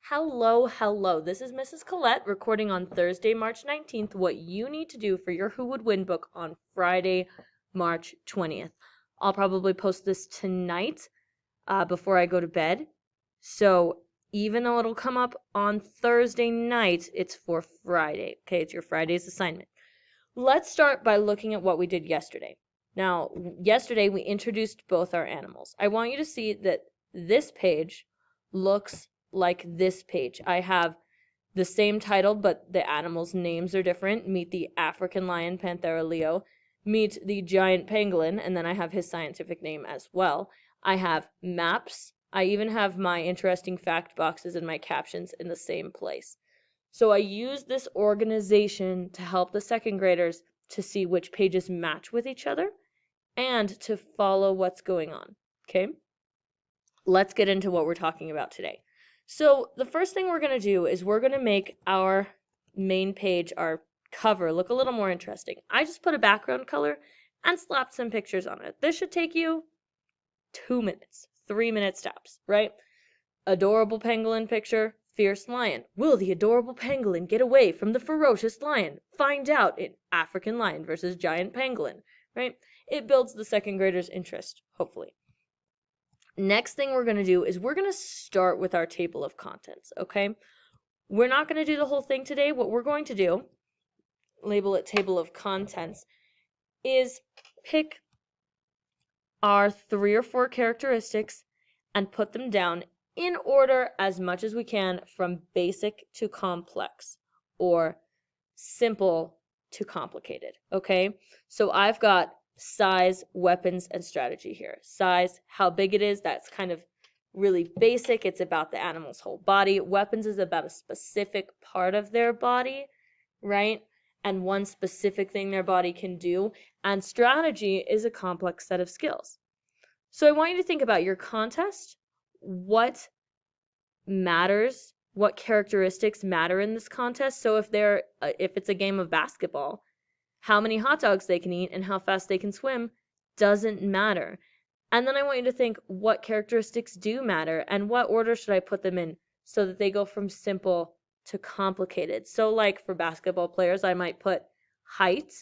Hello, hello. This is Mrs. Collette recording on Thursday, March 19th, what you need to do for your Who Would Win book on Friday, March 20th. I'll probably post this tonight before I go to bed. So even though it'll come up on Thursday night, it's for Friday. Okay, it's your Friday's assignment. Let's start by looking at what we did yesterday. Now, yesterday we introduced both our animals. I want you to see that this page looks like this page. I have the same title, but the animals' names are different. Meet the African lion, Panthera leo. Meet the giant pangolin, and then I have his scientific name as well. I have maps. I even have my interesting fact boxes and my captions in the same place. So I use this organization to help the second graders to see which pages match with each other and to follow what's going on. Okay? Let's get into what we're talking about today. So the first thing we're going to do is we're going to make our main page, our cover, look a little more interesting. I just put a background color and slapped some pictures on it. This should take you 2 minutes, 3 minute stops, right? Adorable pangolin picture, fierce lion. Will the adorable pangolin get away from the ferocious lion? Find out in African lion versus giant pangolin, right? It builds the second graders' interest, hopefully. Next thing we're going to do is we're going to start with our table of contents, okay? We're not going to do the whole thing today. What we're going to do, label it table of contents, is pick our 3 or 4 characteristics and put them down in order as much as we can from basic to complex or simple to complicated, okay? So I've got size, weapons, and strategy here. Size, how big it is, that's kind of really basic. It's about the animal's whole body. Weapons is about a specific part of their body, right? And one specific thing their body can do. And strategy is a complex set of skills. So I want you to think about your contest. What matters? What characteristics matter in this contest? So if it's a game of basketball, how many hot dogs they can eat and how fast they can swim doesn't matter. And then I want you to think what characteristics do matter and what order should I put them in so that they go from simple to complicated. So like for basketball players, I might put height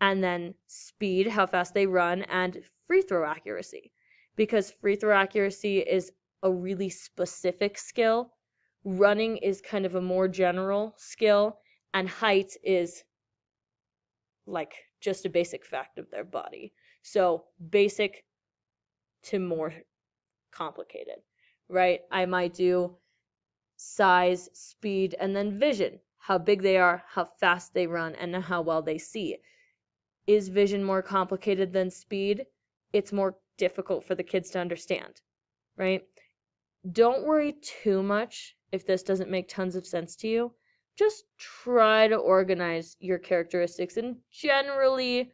and then speed, how fast they run, and free throw accuracy. Because free throw accuracy is a really specific skill. Running is kind of a more general skill, and height is like just a basic fact of their body. So basic to more complicated, right? I might do size, speed, and then vision. How big they are, how fast they run, and how well they see. Is vision more complicated than speed? It's more difficult for the kids to understand, right? Don't worry too much if this doesn't make tons of sense to you. Just try to organize your characteristics and generally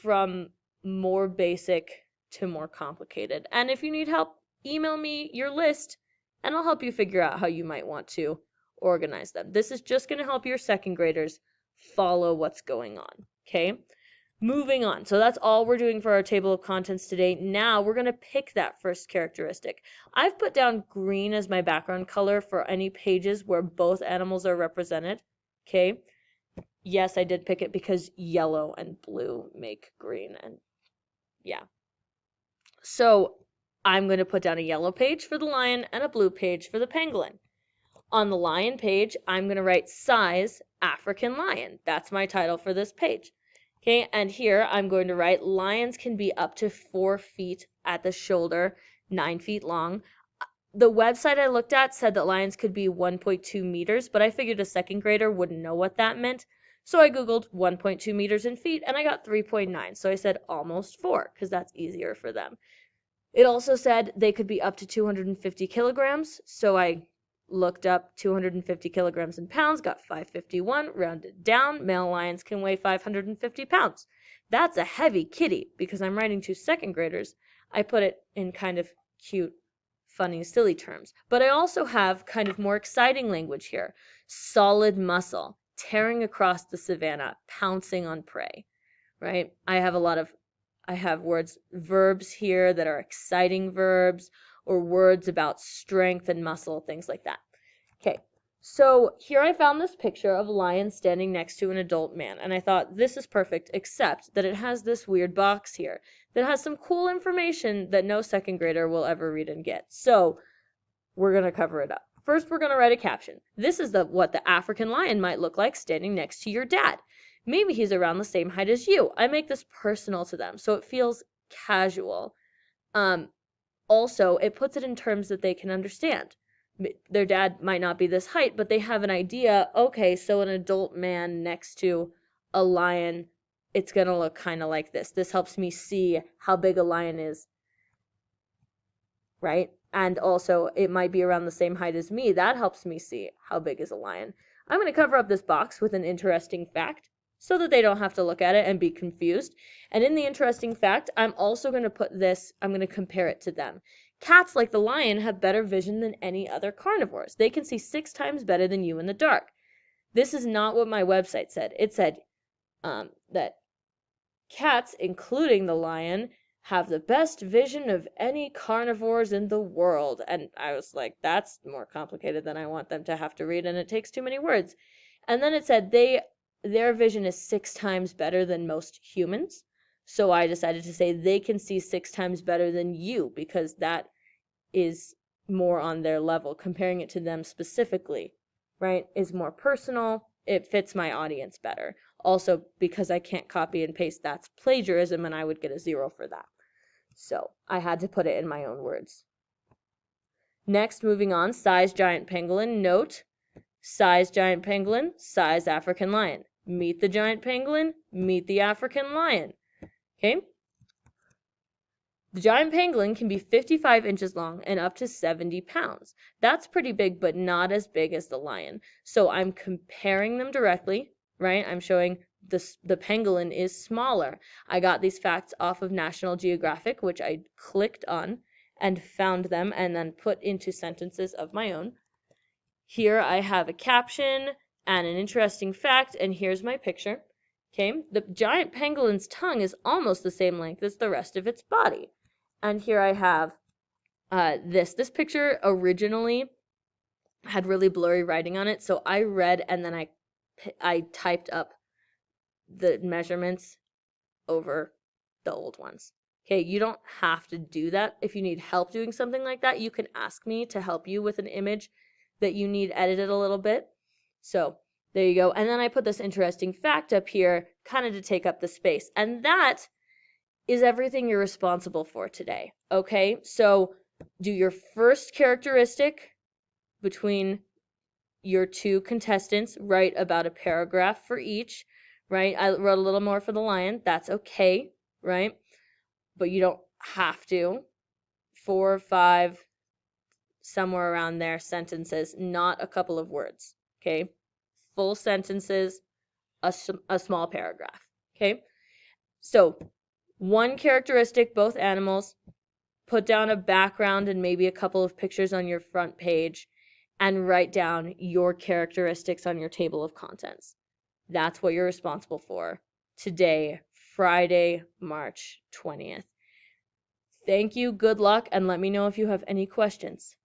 from more basic to more complicated. And if you need help, email me your list and I'll help you figure out how you might want to organize them. This is just going to help your second graders follow what's going on, okay? Moving on. So that's all we're doing for our table of contents today. Now we're going to pick that first characteristic. I've put down green as my background color for any pages where both animals are represented. Okay. Yes, I did pick it because yellow and blue make green. And yeah. So I'm going to put down a yellow page for the lion and a blue page for the pangolin. On the lion page, I'm going to write size African lion. That's my title for this page. Okay, and here I'm going to write lions can be up to 4 feet at the shoulder, 9 feet long. The website I looked at said that lions could be 1.2 meters, but I figured a second grader wouldn't know what that meant. So I Googled 1.2 meters in feet and I got 3.9. So I said almost 4 because that's easier for them. It also said they could be up to 250 kilograms. So I looked up 250 kilograms in pounds, got 551, rounded down. Male lions can weigh 550 pounds. That's a heavy kitty. Because I'm writing to second graders, I put it in kind of cute, funny, silly terms. But I also have kind of more exciting language here. Solid muscle, tearing across the savannah, pouncing on prey, right? I have verbs here that are exciting verbs, or words about strength and muscle, things like that. Okay, so here I found this picture of a lion standing next to an adult man, and I thought this is perfect, except that it has this weird box here that has some cool information that no second grader will ever read and get. So we're going to cover it up. First, we're going to write a caption. This is what the African lion might look like standing next to your dad. Maybe he's around the same height as you. I make this personal to them, so it feels casual. Also, it puts it in terms that they can understand. Their dad might not be this height, but they have an idea, okay, so an adult man next to a lion, it's going to look kind of like this. This helps me see how big a lion is, right? And also, it might be around the same height as me. That helps me see how big is a lion. I'm going to cover up this box with an interesting fact so that they don't have to look at it and be confused. And in the interesting fact, I'm also going to put this, I'm going to compare it to them. Cats, like the lion, have better vision than any other carnivores. They can see 6 times better than you in the dark. This is not what my website said. It said that cats, including the lion, have the best vision of any carnivores in the world. And I was like, that's more complicated than I want them to have to read, and it takes too many words. And then it said their vision is 6 times better than most humans. So I decided to say they can see 6 times better than you, because that is more on their level. Comparing it to them specifically, right, is more personal. It fits my audience better. Also, because I can't copy and paste, that's plagiarism, and I would get a 0 for that. So I had to put it in my own words. Next, moving on, size giant pangolin. Note, size giant pangolin, size African lion. Meet the giant pangolin, meet the African lion. Okay? The giant pangolin can be 55 inches long and up to 70 pounds. That's pretty big, but not as big as the lion. So I'm comparing them directly, right? I'm showing the pangolin is smaller. I got these facts off of National Geographic, which I clicked on and found them and then put into sentences of my own. Here I have a caption and an interesting fact, and here's my picture. Okay, the giant pangolin's tongue is almost the same length as the rest of its body. And here I have this picture originally had really blurry writing on it, so I read and then I typed up the measurements over the old ones. Okay, you don't have to do that. If you need help doing something like that, you can ask me to help you with an image that you need edited a little bit. So there you go. And then I put this interesting fact up here kind of to take up the space. And that is everything you're responsible for today. Okay, so do your first characteristic between your 2 contestants, write about a paragraph for each, right? I wrote a little more for the lion. That's okay, right? But you don't have to. 4 or 5, somewhere around there, sentences, not a couple of words, okay? Full sentences, a small paragraph, okay? So 1 characteristic, both animals, put down a background and maybe a couple of pictures on your front page, and write down your characteristics on your table of contents. That's what you're responsible for today, Friday, March 20th. Thank you, good luck, and let me know if you have any questions.